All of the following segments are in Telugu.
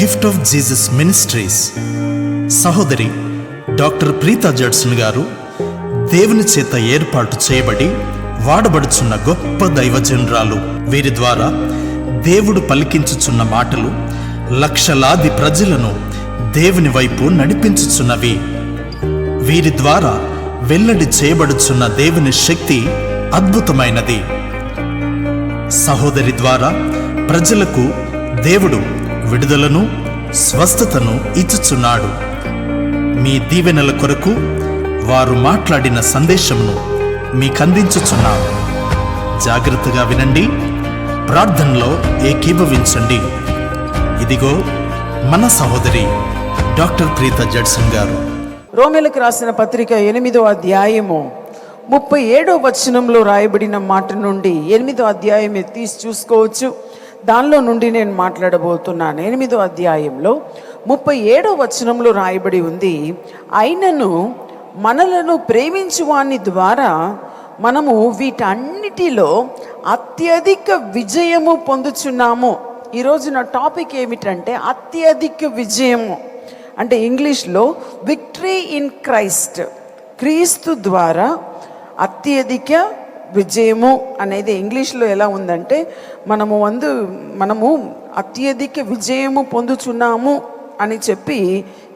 గిఫ్ట్ ఆఫ్ జీసస్ మినిస్ట్రీస్ సహోదరి డాక్టర్ ప్రీతా జడ్సన్ గారు దేవుని చేత ఏర్పాటు చేయబడి వాడబడుచున్న గొప్ప దైవజనురాలు. వీరి ద్వారా దేవుడు పలికించుచున్న మాటలు లక్షలాది ప్రజలను దేవుని వైపు నడిపించుచున్నవి. వీరి ద్వారా వెల్లడి చేయబడుచున్న దేవుని శక్తి అద్భుతమైనది. సహోదరి ద్వారా ప్రజలకు దేవుడు విడుదలను, స్వస్థతను ఇచ్చుచున్నాడు. మీ దీవెనల కొరకు వారు మాట్లాడిన సందేశమును మీకందించుచున్నాం. జాగ్రత్తగా వినండి, ప్రార్థనలో ఏకీభవించండి. ఇదిగో మన సహోదరి డాక్టర్ ప్రీతా జడ్సన్ గారు. రోమీయులకు రాసిన పత్రిక 8వ అధ్యాయము 37వ వచనంలో రాయబడిన మాట నుండి 8వ అధ్యాయం తీసి చూసుకోవచ్చు. దానిలో నుండి నేను మాట్లాడబోతున్నాను. 8వ అధ్యాయంలో 37వ వచనంలో రాయబడి ఉంది, అయినను మనలను ప్రేమించు వాని ద్వారా మనము వీటన్నిటిలో అత్యధిక విజయము పొందుచున్నాము. ఈరోజు నా టాపిక్ ఏమిటంటే అత్యధిక విజయము. అంటే ఇంగ్లీష్లో విక్టరీ ఇన్ క్రైస్ట్, క్రీస్తు ద్వారా అత్యధిక విజయము అనేది ఇంగ్లీష్లో ఎలా ఉందంటే మనము అత్యధిక విజయము పొందుచున్నాము అని చెప్పి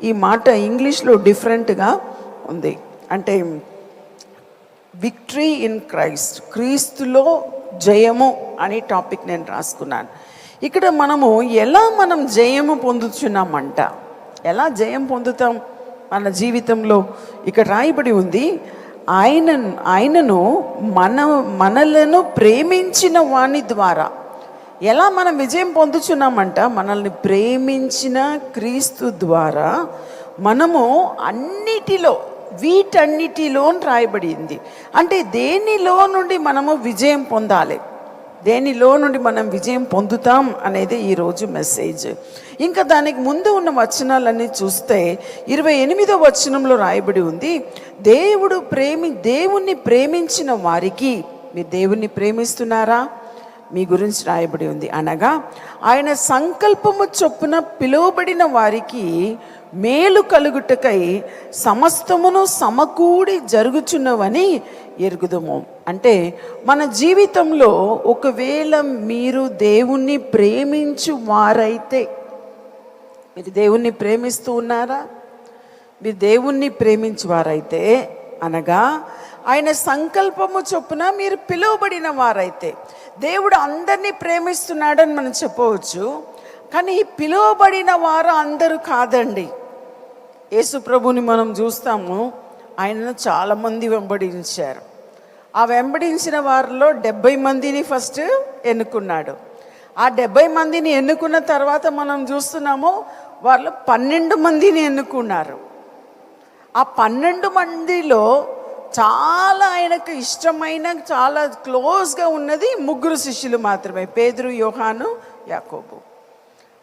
ఈ మాట ఇంగ్లీష్లో డిఫరెంట్గా ఉంది. అంటే విక్టరీ ఇన్ క్రైస్ట్, క్రీస్తులో జయము అనే టాపిక్ నేను రాసుకున్నాను. ఇక్కడ మనం జయము పొందుచున్నామంట. ఎలా జయం పొందుతాం మన జీవితంలో? ఇక్కడ రాయబడి ఉంది, ఆయనను మనలను ప్రేమించిన వాని ద్వారా. ఎలా మనం విజయం పొందుచున్నామంట? మనల్ని ప్రేమించిన క్రీస్తు ద్వారా మనము వీటన్నిటిలో రాయబడింది. అంటే దేనిలో నుండి మనము విజయం పొందాలి, దేనిలో నుండి మనం విజయం పొందుతాం అనేది ఈరోజు మెసేజ్. ఇంకా దానికి ముందు ఉన్న వచనాలన్నీ చూస్తే 28వ వచనంలో రాయబడి ఉంది, దేవుణ్ణి ప్రేమించిన వారికి. మీరు దేవుణ్ణి ప్రేమిస్తున్నారా? మీ గురించి రాయబడి ఉంది. అనగా ఆయన సంకల్పము చొప్పున పిలువబడిన వారికి మేలు కలుగుటకై సమస్తమును సమకూడి జరుగుచున్నవని ఎరుగుదము. అంటే మన జీవితంలో ఒకవేళ మీరు దేవుణ్ణి ప్రేమించు వారైతే, మీరు దేవుణ్ణి ప్రేమిస్తూ ఉన్నారా? మీరు దేవుణ్ణి ప్రేమించు వారైతే అనగా ఆయన సంకల్పము చొప్పున మీరు పిలువబడిన వారైతే, దేవుడు అందరినీ ప్రేమిస్తున్నాడని మనం చెప్పవచ్చు. కానీ ఈ పిలువబడిన వారు అందరూ కాదండి. యేసు ప్రభుని మనం చూస్తాము, ఆయనను చాలామంది వెంబడించారు. ఆ వెంబడించిన వారిలో 70 మందిని ఫస్ట్ ఎన్నుకున్నాడు. ఆ 70 మందిని ఎన్నుకున్న తర్వాత మనం చూస్తున్నాము వాళ్ళు 12 మందిని ఎన్నుకున్నారు. ఆ 12 మందిలో చాలా ఆయనకు ఇష్టమైన, చాలా క్లోజ్గా ఉన్నది 3 శిష్యులు మాత్రమే, పేతురు, యోహాను, యాకోబు.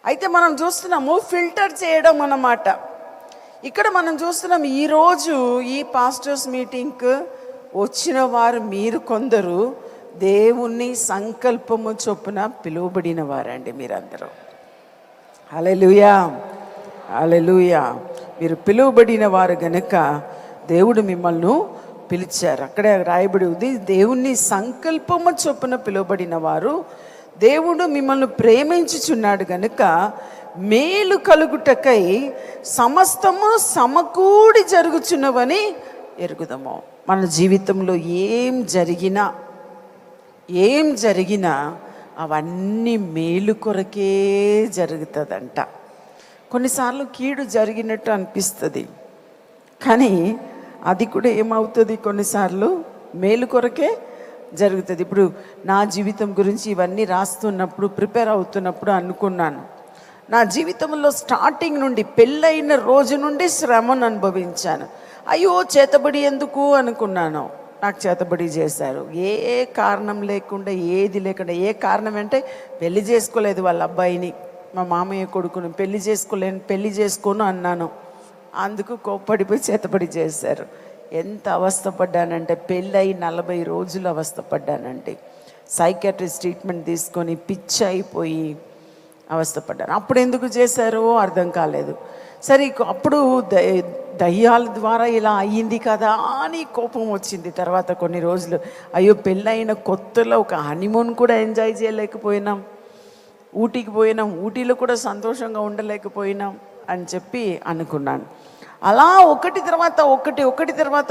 అయితే మనం చూస్తున్నాము ఫిల్టర్ చేయడం అన్నమాట. ఇక్కడ మనం చూస్తున్నాం, ఈరోజు ఈ పాస్టర్స్ మీటింగ్కి వచ్చిన వారు మీరు కొందరు దేవుని సంకల్పము చొప్పున పిలువబడిన వారండి. మీరందరూ హల్లెలూయా, హల్లెలూయా. మీరు పిలువబడిన వారు గనుక దేవుడు మిమ్మల్ని పిలిచారు. అక్కడే రాయబడి ఉంది, దేవుని సంకల్పము చొప్పున పిలువబడిన వారు. దేవుడు మిమ్మల్ని ప్రేమించుచున్నాడు గనుక మేలు కలుగుటకై సమస్తము సమకూడి జరుగుచున్నవని ఎరుగుదము. మన జీవితంలో ఏం జరిగినా అవన్నీ మేలు కొరకే జరుగుతుందంట. కొన్నిసార్లు కీడు జరిగినట్టు అనిపిస్తుంది, కానీ అది కూడా ఏమవుతుంది, కొన్నిసార్లు మేలు కొరకే జరుగుతుంది. ఇప్పుడు నా జీవితం గురించి ఇవన్నీ రాస్తున్నప్పుడు, ప్రిపేర్ అవుతున్నప్పుడు అనుకున్నాను, నా జీవితంలో స్టార్టింగ్ నుండి పెళ్ళైన రోజు నుండి శ్రమను అనుభవించాను. అయ్యో చేతబడి ఎందుకు అనుకున్నాను. నాకు చేతబడి చేశారు, ఏ కారణం లేకుండా, ఏది లేకుండా. ఏ కారణం అంటే పెళ్లి చేసుకోలేదు వాళ్ళ అబ్బాయిని, మా మామయ్య కొడుకుని పెళ్లి చేసుకోను అన్నాను. అందుకు కోప్పడిపోయి చేతబడి చేశారు. ఎంత అవస్థపడ్డానంటే, పెళ్ళై 40 రోజులు అవస్థపడ్డానంటే, సైకాట్రిస్ట్ ట్రీట్మెంట్ తీసుకొని పిచ్చి అయిపోయి అవస్థపడ్డాను. అప్పుడు ఎందుకు చేశారో అర్థం కాలేదు. సరే అప్పుడు దయ్యాల ద్వారా ఇలా అయ్యింది కదా అని కోపం వచ్చింది. తర్వాత కొన్ని రోజులు అయ్యో పెళ్ళైన కొత్తలో ఒక హనీమూన్ కూడా ఎంజాయ్ చేయలేకపోయినాం, ఊటీకి పోయినాం, ఊటీలో కూడా సంతోషంగా ఉండలేకపోయినాం అని చెప్పి అనుకున్నాను. అలా ఒకటి తర్వాత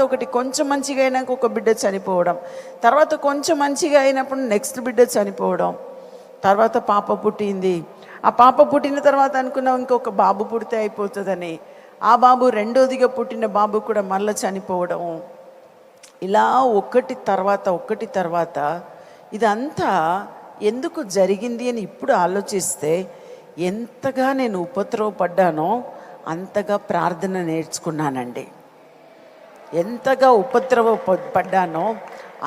ఒకటి కొంచెం మంచిగా అయినాక ఒక బిడ్డ చనిపోవడం, తర్వాత కొంచెం మంచిగా అయినప్పుడు నెక్స్ట్ బిడ్డ చనిపోవడం, తర్వాత పాప పుట్టింది. ఆ పాప పుట్టిన తర్వాత అనుకున్నాం ఇంకొక బాబు పుడితే అయిపోతుందని. ఆ బాబు రెండోదిగా పుట్టిన బాబు కూడా మళ్ళీ చనిపోవడం. ఇలా ఒకటి తర్వాత ఇదంతా ఎందుకు జరిగింది అని ఇప్పుడు ఆలోచిస్తే ఎంతగా నేను ఉపద్రవపడ్డానో అంతగా ప్రార్థన నేర్చుకున్నానండి. ఎంతగా ఉపద్రవపడ్డానో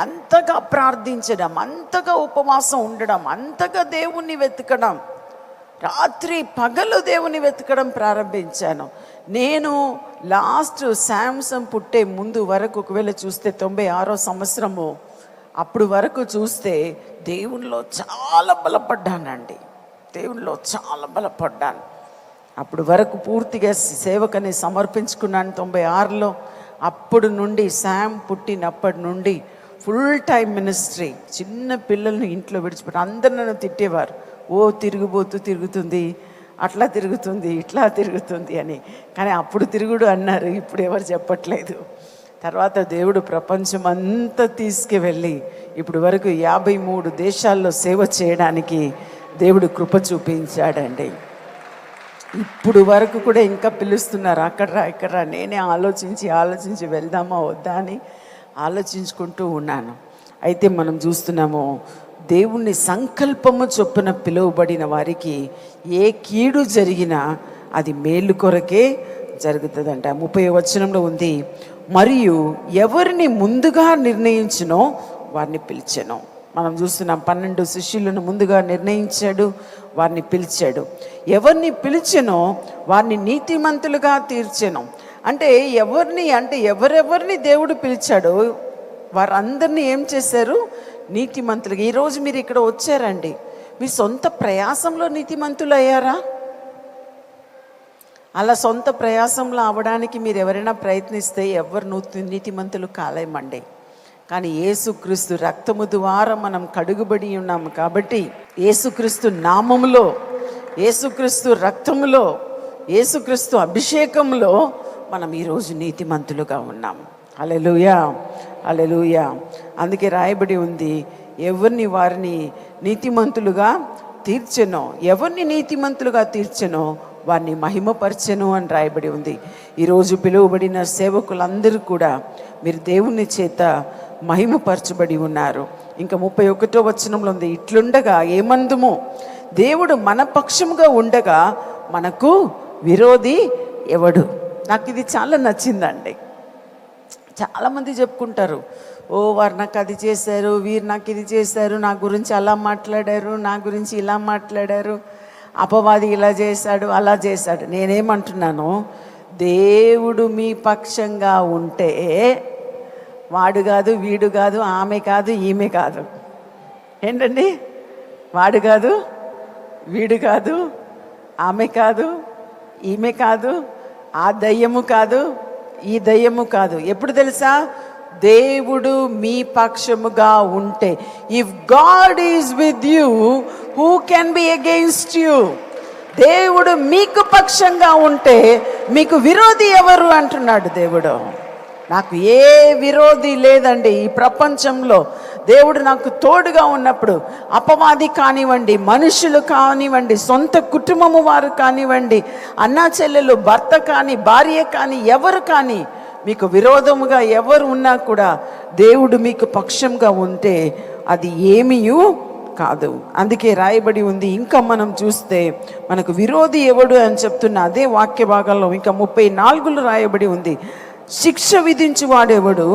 అంతగా ప్రార్థించడం, అంతగా ఉపవాసం ఉండడం, అంతగా దేవుణ్ణి వెతకడం, రాత్రి పగలు దేవుని వెతకడం ప్రారంభించాను. నేను లాస్ట్ శాంసంగ్ పుట్టే ముందు వరకు ఒకవేళ చూస్తే 96వ సంవత్సరము అప్పుడు వరకు చూస్తే దేవునిలో చాలా బలపడ్డానండి. దేవునిలో చాలా బలపడ్డాను. అప్పుడు వరకు పూర్తిగా సేవకని సమర్పించుకున్నాను 96లో. అప్పుడు నుండి శామ్ పుట్టినప్పటి నుండి ఫుల్ టైం మినిస్ట్రీ. చిన్న పిల్లల్ని ఇంట్లో విడిచిపెట్టి అందరు నన్ను తిట్టేవారు, ఓ తిరుగుతుంది, అట్లా తిరుగుతుంది, ఇట్లా తిరుగుతుంది అని. కానీ అప్పుడు తిరుగుడు అన్నారు, ఇప్పుడు ఎవరు చెప్పట్లేదు. తర్వాత దేవుడు ప్రపంచం అంతా తీసుకువెళ్ళి ఇప్పుడు వరకు 53 దేశాల్లో సేవ చేయడానికి దేవుడు కృప చూపించాడండి. ఇప్పుడు వరకు కూడా ఇంకా పిలుస్తున్నారు, అక్కడ నేనే ఆలోచించి వెళ్దామా వద్దా అని ఆలోచించుకుంటూ ఉన్నాను. అయితే మనం చూస్తున్నాము దేవుని సంకల్పము చొప్పున పిలువబడిన వారికి ఏ కీడు జరిగినా అది మేలు కొరకే జరుగుతుందంట. 30వ వచనంలో ఉంది, మరియు ఎవరిని ముందుగా నిర్ణయించినో వారిని పిలిచెను. మనం చూస్తున్నాం 12 శిష్యులను ముందుగా నిర్ణయించాడు, వారిని పిలిచాడు. ఎవరిని పిలిచెనో వారిని నీతిమంతులుగా తీర్చెను. అంటే ఎవరెవరిని దేవుడు పిలిచాడో వారందరినీ ఏం చేశారు? నీతిమంతులుగా. ఈరోజు మీరు ఇక్కడ వచ్చారండి, మీ సొంత ప్రయాసంలో నీతిమంతులు అయ్యారా? అలా సొంత ప్రయాసంలో అవ్వడానికి మీరు ఎవరైనా ప్రయత్నిస్తే ఎవరు నీతిమంతులు కాలేమండి. కానీ యేసుక్రీస్తు రక్తము ద్వారా మనం కడుగుబడి ఉన్నాము కాబట్టి యేసుక్రీస్తు నామములో, యేసుక్రీస్తు రక్తములో, యేసుక్రీస్తు అభిషేకంలో మనం ఈరోజు నీతిమంతులుగా ఉన్నాము. హల్లెలూయా, హల్లెలూయా. అందుకే రాయబడి ఉంది, ఎవరిని వారిని నీతిమంతులుగా తీర్చెనో, ఎవరిని నీతిమంతులుగా తీర్చెనో వారిని మహిమపరచెను అని రాయబడి ఉంది. ఈరోజు పిలువబడిన సేవకులందరూ కూడా మీరు దేవుని చేత మహిమపరచబడి ఉన్నారు. ఇంకా 31వ వచనంలో ఉంది, ఇట్లుండగా ఏమందుము, దేవుడు మన పక్షముగా ఉండగా మనకు విరోధి ఎవడు? నాకు ఇది చాలా నచ్చిందండి. చాలామంది చెప్పుకుంటారు, ఓ వారు నాకు అది చేశారు, వీరు నాకు ఇది చేశారు, నా గురించి అలా మాట్లాడారు, నా గురించి ఇలా మాట్లాడారు, అపవాది ఇలా చేశాడు, అలా చేశాడు. నేనేమంటున్నాను, దేవుడు మీ పక్షంగా ఉంటే వాడు కాదు, వీడు కాదు, ఆమె కాదు, ఈమె కాదు. ఏంటండి? వాడు కాదు, వీడు కాదు, ఆమె కాదు, ఈమె కాదు, ఆ దయ్యము కాదు, ఈ దయ్యము కాదు. ఎప్పుడు తెలుసా? దేవుడు మీ పక్షముగా ఉంటే. If God is with you, who can be against you? దేవుడు మీకు పక్షంగా ఉంటే మీకు విరోధి ఎవరు అంటున్నాడు దేవుడు. నాకు ఏ విరోధి లేదండి ఈ ప్రపంచంలో. దేవుడు నాకు తోడుగా ఉన్నప్పుడు అపవాది కానివ్వండి, మనుషులు కానివ్వండి, సొంత కుటుంబము వారు కానివ్వండి, అన్నా చెల్లెలు, భర్త కానీ, భార్య కానీ, ఎవరు కానీ, మీకు విరోధముగా ఎవరు ఉన్నా కూడా దేవుడు మీకు పక్షంగా ఉంటే అది ఏమీయూ కాదు. అందుకే రాయబడి ఉంది. ఇంకా మనం చూస్తే మనకు విరోధి ఎవడు అని చెప్తున్న అదే వాక్య భాగంలో ఇంకా 34లో రాయబడి ఉంది, శిక్ష విధించువాడెవడు?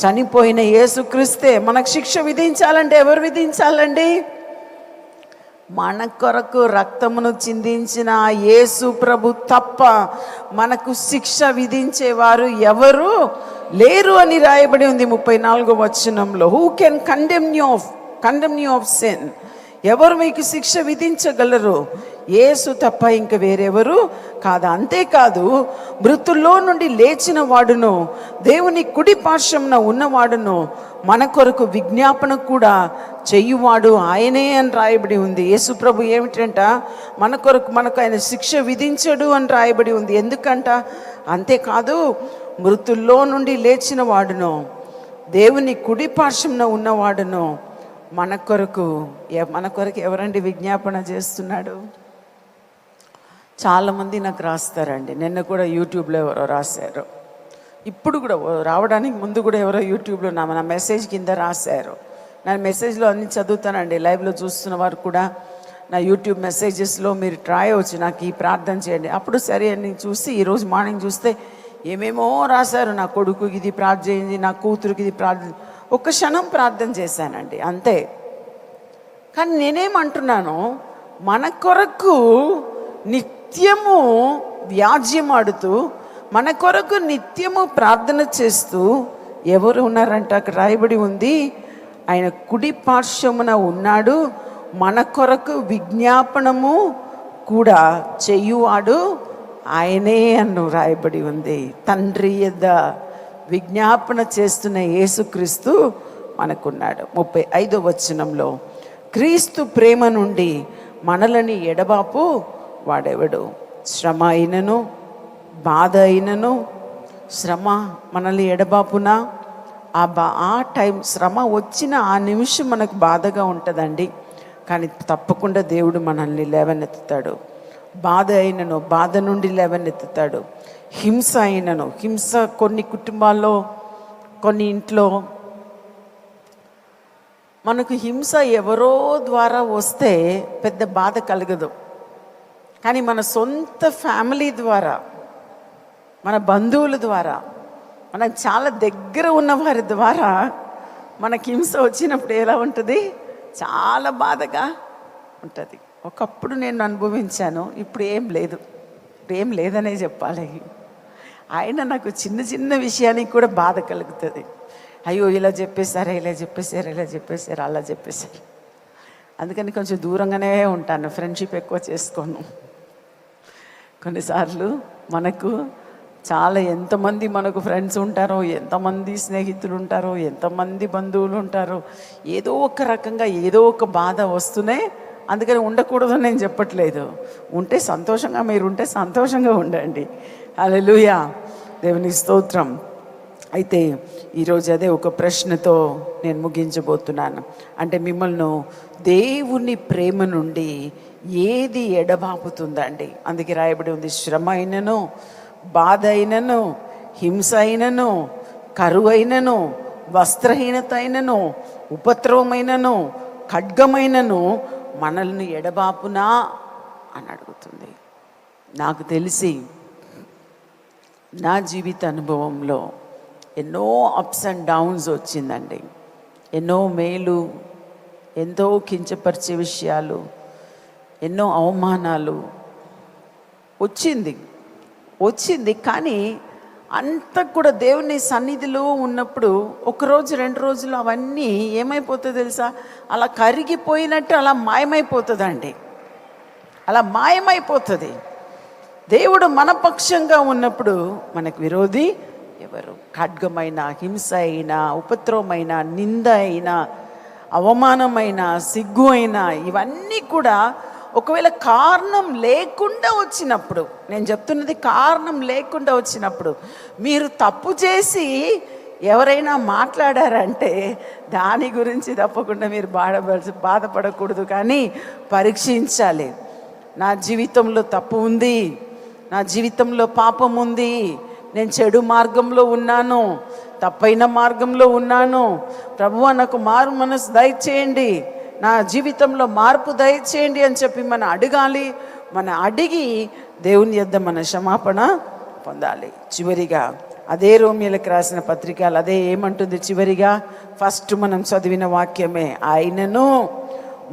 చనిపోయిన యేసుక్రీస్తే. మనకు శిక్ష విధించాలంటే ఎవరు విధించాలండి? మన కొరకు రక్తమును చిందించిన యేసు ప్రభు తప్ప మనకు శిక్ష విధించేవారు ఎవరు లేరు అని రాయబడి ఉంది 34వ వచనంలో. Who can condemn you of sin? ఎవరు మీకు శిక్ష విధించగలరు? యేసు తప్ప ఇంక వేరెవరు కాదు. అంతేకాదు, మృతుల్లో నుండి లేచిన వాడును, దేవుని కుడి పార్శ్వమున ఉన్నవాడును, మన కొరకు విజ్ఞాపన కూడా చెయ్యువాడు ఆయనే అని రాయబడి ఉంది. యేసు ప్రభు ఏమిటంట, మన కొరకు మనకు ఆయన శిక్ష విధించడు అని రాయబడి ఉంది. ఎందుకంట? అంతేకాదు, మృతుల్లో నుండి లేచిన వాడును, దేవుని కుడి పార్శ్వమున ఉన్నవాడును, మన కొరకు ఎవరండి విజ్ఞాపన చేస్తున్నాడు? చాలామంది నాకు రాస్తారండి. నిన్న కూడా యూట్యూబ్లో ఎవరో రాశారు, ఇప్పుడు కూడా రావడానికి ముందు కూడా ఎవరో యూట్యూబ్లో నా మెసేజ్ కింద రాశారు. నా మెసేజ్లో అన్ని చదువుతానండి. లైవ్లో చూస్తున్న వారు కూడా నా యూట్యూబ్ మెసేజెస్లో మీరు ట్రై అవచ్చు, నాకు ఈ ప్రార్థన చేయండి. అప్పుడు సరే అని చూసి ఈరోజు మార్నింగ్ చూస్తే ఏమేమో రాశారు. నా కొడుకుకి ఇది ప్రార్థన చేయండి, నా కూతురికి ఇది ప్రార్థన. ఒక్క క్షణం ప్రార్థన చేశానండి, అంతే. కానీ నేనేమంటున్నాను, మన కొరకు నిత్యము వ్యాజ్యమాడుతూ, మన కొరకు నిత్యము ప్రార్థన చేస్తూ ఎవరు ఉన్నారంట? అక్కడ రాయబడి ఉంది, ఆయన కుడి పార్శ్వమున ఉన్నాడు, మన కొరకు విజ్ఞాపనము కూడా చెయ్యువాడు ఆయనే అని రాయబడి ఉంది. తండ్రి యొద్ద విజ్ఞాపన చేస్తున్న యేసుక్రీస్తు మనకున్నాడు. 35వ వచనంలో, క్రీస్తు ప్రేమ నుండి మనలని ఎడబాపు వాడెవడు? శ్రమ అయినను, బాధ అయినను. శ్రమ మనల్ని ఎడబాపునా? ఆ టైం శ్రమ వచ్చిన ఆ నిమిషం మనకు బాధగా ఉంటుందండి, కానీ తప్పకుండా దేవుడు మనల్ని లేవనెత్తుతాడు. బాధ అయినను, బాధ నుండి లేవనెత్తుతాడు. హింస అయినను, హింస కొన్ని కుటుంబాల్లో, కొన్ని ఇంట్లో మనకు హింస ఎవరో ద్వారా వస్తే పెద్ద బాధ కలగదు, కానీ మన సొంత ఫ్యామిలీ ద్వారా, మన బంధువుల ద్వారా, మనకు చాలా దగ్గర ఉన్న వారి ద్వారా మనకి హింస వచ్చినప్పుడు ఎలా ఉంటుంది? చాలా బాధగా ఉంటుంది. ఒకప్పుడు నేను అనుభవించాను, ఇప్పుడు ఏం లేదు, ఇప్పుడు ఏం లేదనే చెప్పాలి. ఆయన నాకు చిన్న చిన్న విషయానికి కూడా బాధ కలుగుతుంది. అయ్యో ఇలా చెప్పేశారా, ఇలా చెప్పేశారు, ఇలా చెప్పేశారు, అలా చెప్పేశారు. అందుకని కొంచెం దూరంగానే ఉంటాను, ఫ్రెండ్షిప్ ఎక్కువ చేసుకోను. కొన్నిసార్లు మనకు చాలా ఎంతమంది మనకు ఫ్రెండ్స్ ఉంటారో, ఎంతమంది స్నేహితులు ఉంటారో, ఎంతమంది బంధువులు ఉంటారో, ఏదో ఒక రకంగా ఏదో ఒక బాధ వస్తూనే. అందుకని ఉండకూడదు నేను చెప్పట్లేదు, ఉంటే సంతోషంగా, మీరు ఉంటే సంతోషంగా ఉండండి. హల్లెలూయా, దేవుని స్తోత్రం. అయితే ఈరోజు అదే ఒక ప్రశ్నతో నేను ముగించబోతున్నాను. అంటే మిమ్మల్ని దేవుని ప్రేమ నుండి ఏది ఎడబాపుతుందండి? అందుకే రాయబడి ఉంది, శ్రమ అయినను, బాధ అయినను, హింస అయినను, కరువు అయినను, వస్త్రహీనత అయినను, ఉపద్రవమైనను, ఖడ్గమైనను మనల్ని ఎడబాపునా అని అడుగుతుంది. నాకు తెలిసి నా జీవిత అనుభవంలో ఎన్నో అప్స్ అండ్ డౌన్స్ వచ్చిందండి. ఎన్నో మేలు, ఎంతో కించపరిచే విషయాలు, ఎన్నో అవమానాలు వచ్చింది. కానీ అంత కూడా దేవుని సన్నిధిలో ఉన్నప్పుడు ఒకరోజు 2 రోజులు అవన్నీ ఏమైపోతుందో తెలుసా? అలా కరిగిపోయినట్టు అలా మాయమైపోతుందండి, అలా మాయమైపోతుంది. దేవుడు మన పక్షంగా ఉన్నప్పుడు మనకు విరోధి ఎవరు? ఖడ్గమైన, హింస అయినా, ఉపద్రవమైన, నింద అయినా, అవమానమైన, సిగ్గు అయినా, ఇవన్నీ కూడా ఒకవేళ కారణం లేకుండా వచ్చినప్పుడు, నేను చెప్తున్నది కారణం లేకుండా వచ్చినప్పుడు, మీరు తప్పు చేసి ఎవరైనా మాట్లాడారంటే దాని గురించి తప్పకుండా మీరు బాధపడకూడదు, కానీ పరీక్షించాలి. నా జీవితంలో తప్పు ఉంది, నా జీవితంలో పాపం ఉంది, నేను చెడు మార్గంలో ఉన్నాను, తప్పైన మార్గంలో ఉన్నాను, ప్రభువా నాకు మారు మనసు దయచేయండి, నా జీవితంలో మార్పు దయచేయండి అని చెప్పి మనం అడగాలి. మనం అడిగి దేవుని యొద్ద మన క్షమాపణ పొందాలి. చివరిగా అదే రోమియోలకు రాసిన పత్రికలు అదే ఏమంటుంది? చివరిగా ఫస్ట్ మనం చదివిన వాక్యమే, ఆయనను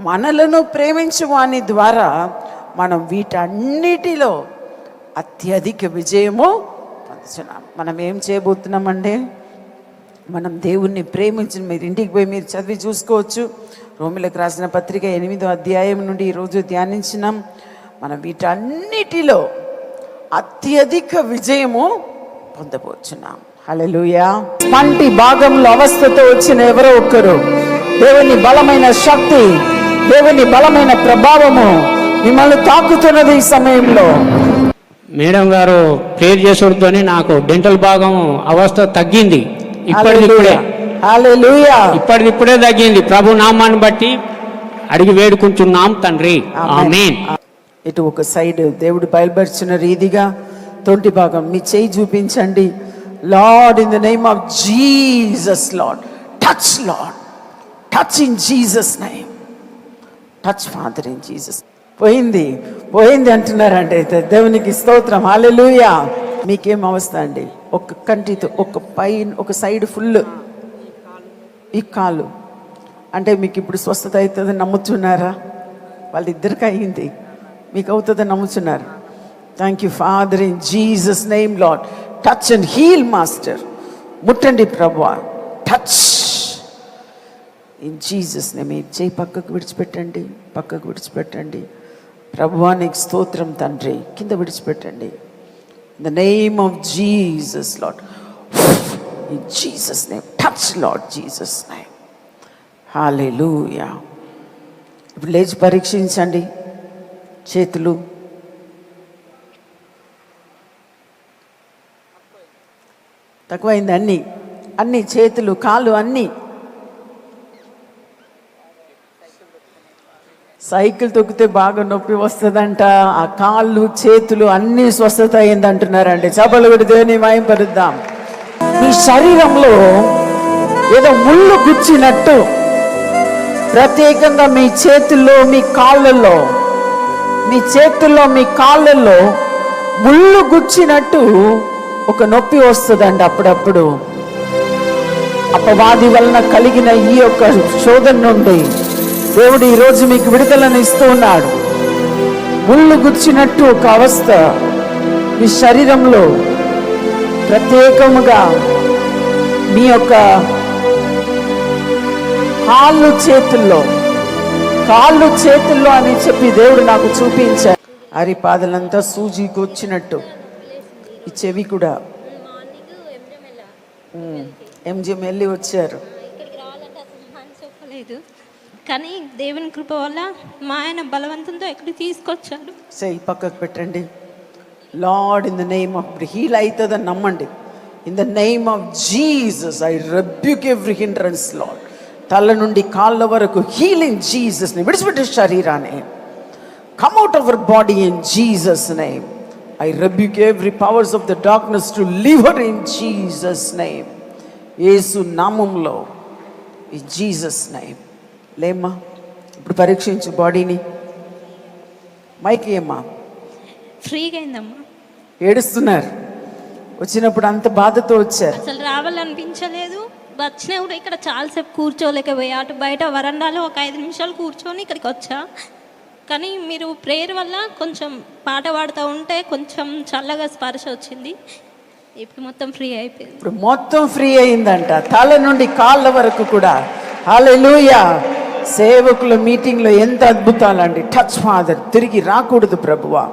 మనలను ప్రేమించు వాని ద్వారా మనం వీటన్నిటిలో అత్యధిక విజయము పొందుతున్నాం. మనం ఏం చేయబోతున్నామండి? మనం దేవుణ్ణి ప్రేమించిన, మీరు ఇంటికి పోయి మీరు చదివి చూసుకోవచ్చు. రోమిలకు రాసిన పత్రిక 8వ అధ్యాయం నుండి ఈరోజు ధ్యానించినాం. మనం వీటన్నిటిలో అత్యధిక విజయము పొందబోతున్నాం. హల్లెలూయా. పంటి భాగంలో అవస్థతో వచ్చిన ఎవరో ఒక్కరు, దేవుని బలమైన శక్తి, దేవుని బలమైన ప్రభావము మిమ్మల్ని తాకుతున్నది. ఈ సమయంలో మేడం గారు ప్రేయర్ చేసుడుతోనే నాకు డెంటల్ భాగం అవస్థ తగ్గింది. ఇప్పటికిప్పుడే హల్లెలూయా, ఇప్పటికిప్పుడే తగ్గింది. ప్రభు నామాన్ని బట్టి అడిగి వేడుకుంటున్నాం తండ్రి, ఆమేన్. ఇటు ఒక సైడ్ దేవుడు బయలుపరిచిన రీతిగా తొంటి భాగం మీ చేయి చూపించండి. Lord, in the name of Jesus, lord touch, lord touch in Jesus name, touch father in Jesus. పోయింది పోయింది అంటున్నారండి. అయితే దేవునికి స్తోత్రం. హల్లెలూయా. మీకేం అవస్థ అండి? ఒక కంటితో ఒక పైన ఒక సైడ్ ఫుల్ ఈ కాలు అంటే మీకు ఇప్పుడు స్వస్థత అవుతుందని నమ్ముతున్నారా? వాళ్ళిద్దరికి అయింది, మీకు అవుతుందని నమ్ముతున్నారు. Thank you father, in Jesus name Lord touch and heal master. ముట్టండి ప్రభువా, టచ్ ఇన్ జీసస్ నేమ్. చేయి పక్కకు విడిచిపెట్టండి, పక్కకు విడిచిపెట్టండి. ప్రభువా నీకు స్తోత్రం తండ్రి. కింద విడిచిపెట్టండి. In the name of Jesus Lord, in Jesus name touch Lord, Jesus name. Hallelujah. ఇప్పుడు లేచి పరీక్షించండి. చేతులు తక్కువైంది, అన్నీ అన్నీ చేతులు కాళ్ళు అన్నీ. సైకిల్ తొక్కితే బాగా నొప్పి వస్తుందంట. ఆ కాళ్ళు చేతులు అన్నీ స్వస్థత అయింది అంటున్నారండి. చపలు కూడా దేవుని మహిమపరుద్దాం. మీ శరీరంలో ఏదో ముళ్ళు గుచ్చినట్టు ప్రత్యేకంగా మీ చేతుల్లో మీ కాళ్ళల్లో, మీ చేతుల్లో మీ కాళ్ళల్లో ముళ్ళు గుచ్చినట్టు ఒక నొప్పి వస్తుందండి అప్పుడప్పుడు. అపవాది వలన కలిగిన ఈ యొక్క శోధన నుండి దేవుడు ఈరోజు మీకు విడుదలను ఇస్తూ ఉన్నాడు. ముళ్ళు గుచ్చినట్టు ఒక అవస్థ మీ శరీరంలో, ప్రత్యేకముగా మీ యొక్క కాళ్ళు చేతుల్లో అని చెప్పి దేవుడు నాకు చూపించాడు. అరిపాదలంతా సూజీకి వచ్చినట్టు, ఈ చెవి కూడా. ఎంజిఎం వెళ్ళి వచ్చారు. ఇక్కడికి రావాలంటే అసలు మనసు చెప్పలేదు, కానీ దేవుని కృప వల్ల మా ఆయన బలవంతంతో ఎక్కడికి తీసుకొచ్చాడు. సై పక్కకు పెట్టండి. Lord, in the name of heal అవుతుందని నమ్మండి. In the name of Jesus I rebuke every hindrance Lord. తల నుండి కాళ్ళ వరకు హీలింగ్ జీసస్ నేమ్. విడిచిపెట్టే శరీరాన్ని. Come out of our body in Jesus name. I rebuke every powers of the darkness to leave her in Jesus name. యేసు నామంలో, ఇన్ జీసస్ నేమ్. లేమ్మా, ఇప్పుడు పరీక్షించు బాడీని. మైకి ఏమ్మా? ఫ్రీగా అయిందమ్మా. ఏడుస్తున్నారు. వచ్చినప్పుడు అంత బాధతో వచ్చారు. అసలు రావాలనిపించలేదు. వచ్చినా కూడా ఇక్కడ చాలాసేపు కూర్చోలేకపోయా. అటు బయట వరండాలో ఒక 5 నిమిషాలు కూర్చొని ఇక్కడికి వచ్చా. కానీ మీరు ప్రేయర్ వల్ల కొంచెం పాట పాడుతూ ఉంటే కొంచెం చల్లగా స్పర్శ వచ్చింది. ఇప్పుడు మొత్తం ఫ్రీ అయిపోయింది. ఇప్పుడు మొత్తం ఫ్రీ అయిందంట, తల నుండి కాళ్ళ వరకు కూడా. హల్లెలూయా. సేవకుల మీటింగ్లో ఎంత అద్భుతాలండి. Touch father. తిరిగి రాకూడదు ప్రభువా.